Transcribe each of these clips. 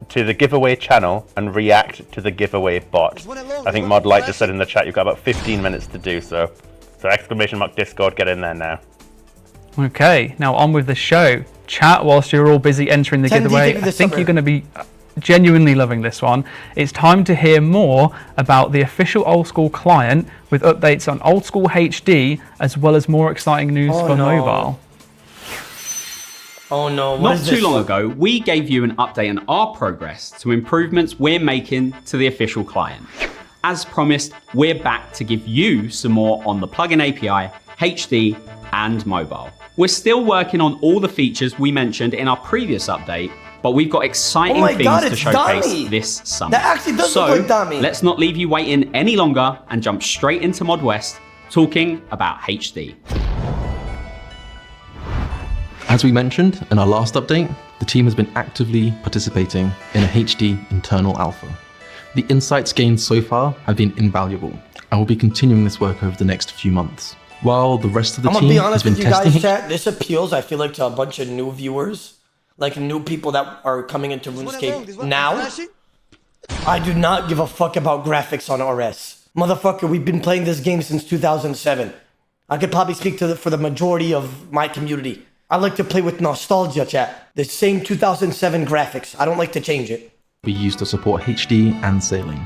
to the giveaway channel and react to the giveaway bot. I think Modlight just said in the chat you've got about 15 minutes to do so. So !Discord, get in there now. Okay, now on with the show. Chat whilst you're all busy entering the giveaway. I think you're going to be genuinely loving this one. It's time to hear more about the official Old School client with updates on Old School HD as well as more exciting news for mobile. Oh no, Not too long ago, we gave you an update on our progress to improvements we're making to the official client. As promised, we're back to give you some more on the plugin API, HD, and mobile. We're still working on all the features we mentioned in our previous update, but we've got exciting things to showcase this summer. That actually does look like Dami. Let's not leave you waiting any longer and jump straight into Mod West, talking about HD. As we mentioned in our last update, the team has been actively participating in a HD internal alpha. The insights gained so far have been invaluable, and we'll be continuing this work over the next few months. While the rest of the team has been testing... I'm gonna be honest with you guys, chat, this appeals, I feel like, to a bunch of new viewers, like new people that are coming into RuneScape now. I do not give a fuck about graphics on RS. Motherfucker, we've been playing this game since 2007. I could probably speak for the majority of my community. I like to play with nostalgia, chat. The same 2007 graphics. I don't like to change it. We use to support HD and sailing.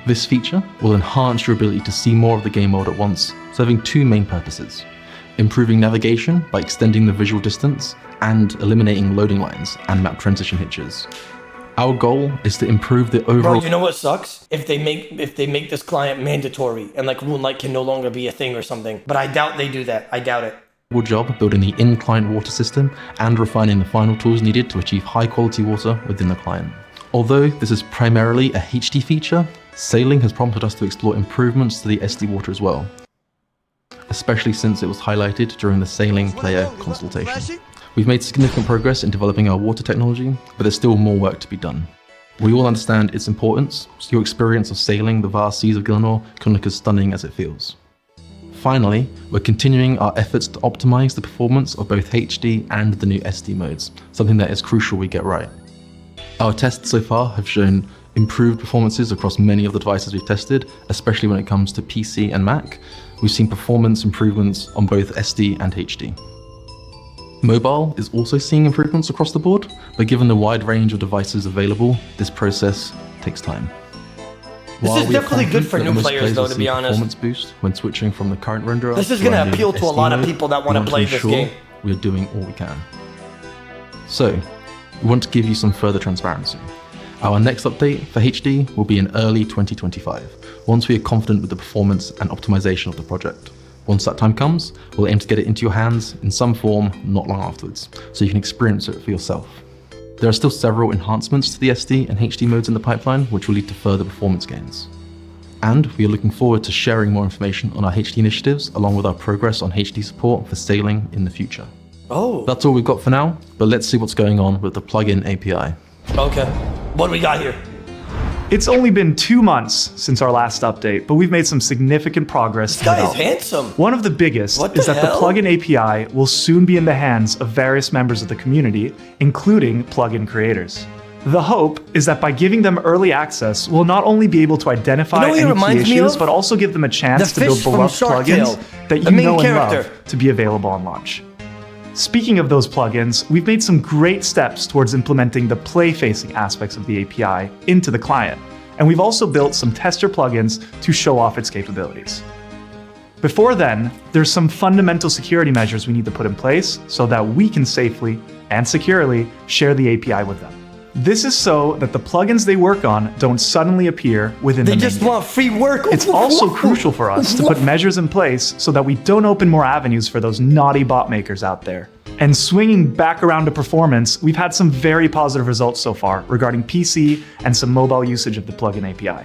This feature will enhance your ability to see more of the game world at once, serving two main purposes: improving navigation by extending the visual distance and eliminating loading lines and map transition hitches. Our goal is to improve the overall... Bro, you know what sucks? If they make this client mandatory and like Runelite can no longer be a thing or something. But I doubt they do that. I doubt it. Job building the in-client water system and refining the final tools needed to achieve high-quality water within the client. Although this is primarily a HD feature, sailing has prompted us to explore improvements to the SD water as well, especially since it was highlighted during the sailing player consultation. We've made significant progress in developing our water technology, but there's still more work to be done. We all understand its importance, so your experience of sailing the vast seas of Gilnor can look as stunning as it feels. Finally, we're continuing our efforts to optimize the performance of both HD and the new SD modes, something that is crucial we get right. Our tests so far have shown improved performances across many of the devices we've tested, especially when it comes to PC and Mac. We've seen performance improvements on both SD and HD. Mobile is also seeing improvements across the board, but given the wide range of devices available, this process takes time. This is definitely good for new players though, to be honest. Performance boost when switching from the current renderer. This is going to appeal to a lot of people that want to play this game. We are doing all we can. So, we want to give you some further transparency. Our next update for HD will be in early 2025, once we are confident with the performance and optimization of the project. Once that time comes, we'll aim to get it into your hands in some form not long afterwards, so you can experience it for yourself. There are still several enhancements to the SD and HD modes in the pipeline, which will lead to further performance gains. And we are looking forward to sharing more information on our HD initiatives, along with our progress on HD support for sailing in the future. Oh. That's all we've got for now, but let's see what's going on with the plugin API. Okay, what do we got here? It's only been 2 months since our last update, but we've made some significant progress. This guy is handsome. One of the biggest is that the plugin API will soon be in the hands of various members of the community, including plugin creators. The hope is that by giving them early access, we'll not only be able to identify any key issues, but also give them a chance to build beloved plugins that you know and love to be available on launch. Speaking of those plugins, we've made some great steps towards implementing the play-facing aspects of the API into the client, and we've also built some tester plugins to show off its capabilities. Before then, there's some fundamental security measures we need to put in place so that we can safely and securely share the API with them. This is so that the plugins they work on don't suddenly appear within the main They just want free work. It's also crucial for us to put measures in place so that we don't open more avenues for those naughty bot makers out there. And swinging back around to performance, we've had some very positive results so far regarding PC and some mobile usage of the plugin API.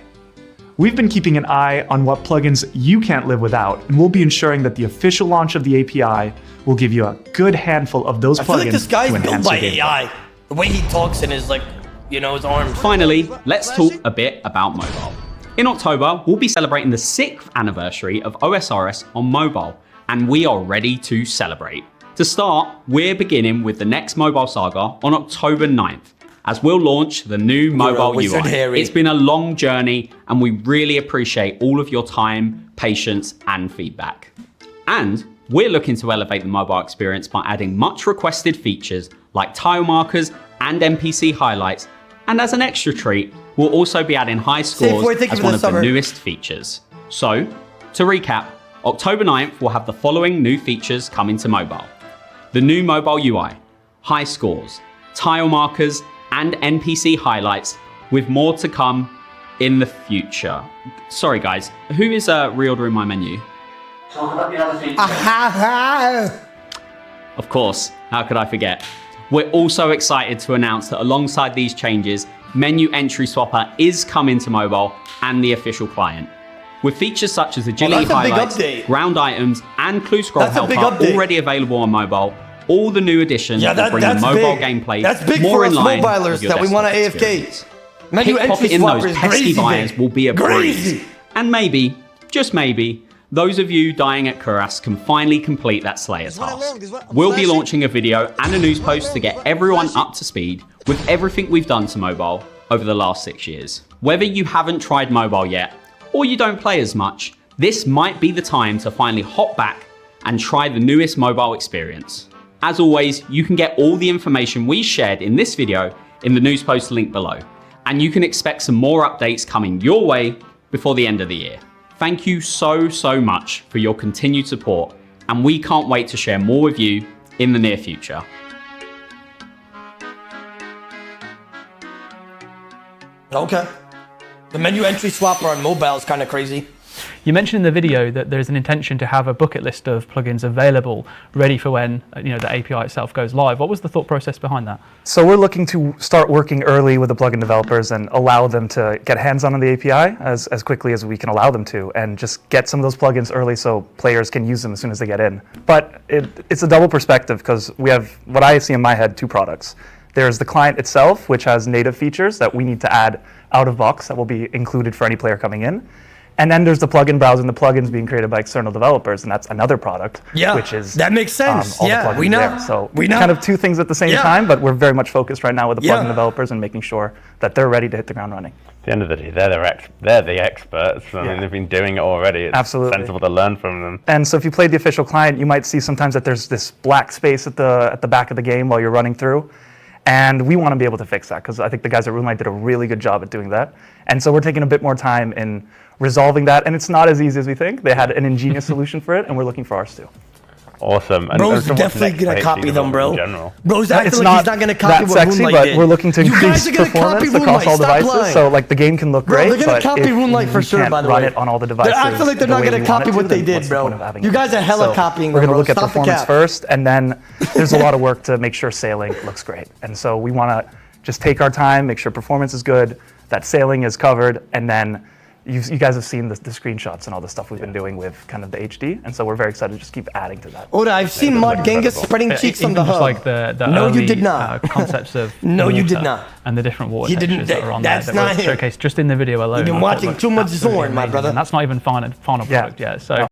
We've been keeping an eye on what plugins you can't live without, and we'll be ensuring that the official launch of the API will give you a good handful of those plugins. I feel like this guy's built by AI. The way he talks and his, like, you know, his arms. Finally, let's talk a bit about mobile. In October, we'll be celebrating the 6th anniversary of OSRS on mobile, and we are ready to celebrate. To start, we're beginning with the next mobile saga on October 9th. as we'll launch the new mobile UI. Harry. It's been a long journey and we really appreciate all of your time, patience and feedback. And we're looking to elevate the mobile experience by adding much requested features like tile markers and NPC highlights. And as an extra treat, we'll also be adding high scores as one of the newest features. So, to recap, October 9th will have the following new features coming to mobile. The new mobile UI, high scores, tile markers, and NPC highlights, with more to come in the future. Sorry guys, who is reordering my menu? Of course, how could I forget? We're also excited to announce that alongside these changes, Menu Entry Swapper is coming to mobile and the official client. With features such as agility highlights, ground items, and clue scroll helper already available on mobile, all the new additions will bring the mobile gameplay more in line with your desktop experience. Pickpocketing those pesky buyers will be a breeze. And maybe, just maybe, those of you dying at Kuras can finally complete that Slayer task. We'll be launching a video and a news post to get everyone up to speed with everything we've done to mobile over the last 6 years. Whether you haven't tried mobile yet, or you don't play as much, this might be the time to finally hop back and try the newest mobile experience. As always, you can get all the information we shared in this video in the news post link below, and you can expect some more updates coming your way before the end of the year. Thank you so much for your continued support, and we can't wait to share more with you in the near future. Okay. The menu entry swapper on mobile is kind of crazy. You mentioned in the video that there's an intention to have a bucket list of plugins available, ready for when the API itself goes live. What was the thought process behind that? So we're looking to start working early with the plugin developers and allow them to get hands-on the API as quickly as we can allow them to, and just get some of those plugins early so players can use them as soon as they get in. But it's a double perspective, because we have, what I see in my head, two products. There's the client itself, which has native features that we need to add out of box that will be included for any player coming in. And then there's the plugin browser and the plugins being created by external developers, and that's another product. Yeah, which is that makes sense. Yeah, we know. There. So we know. Kind of two things at the same time, but we're very much focused right now with the plugin developers and making sure that they're ready to hit the ground running. At the end of the day, they're the experts. I mean, they've been doing it already. It's sensible to learn from them. And so if you played the official client, you might see sometimes that there's this black space at the back of the game while you're running through. And we want to be able to fix that, because I think the guys at Runelite did a really good job at doing that. And so we're taking a bit more time in resolving that, and it's not as easy as we think. They had an ingenious solution for it, and we're looking for ours too. Awesome. And Bro's definitely going to copy them, bro. Bro's acting it's like not he's not going to copy that what sexy, Runelite but did. we're looking to increase performance across all devices. So like the game can look great, they're going to copy if Runelite for sure, by the way. Run it on all the devices. I feel like they're not going to copy what they did, bro. You guys are hella copying them, bro. We're going to look at Stop performance first, and then there's a lot of work to make sure sailing looks great. And so we want to just take our time, make sure performance is good, that sailing is covered, and then you guys have seen the screenshots and all the stuff we've been doing with kind of the HD, and so we're very excited to just keep adding to that. Oda, I've seen Mud Genghis spreading cheeks on the hub. Like the no, early, you did not. Concepts of no, water you did not. And the different water textures that are on that's there not that were showcased just in the video alone. You've been watching too much Zorn, my brother. And that's not even final product yet. So.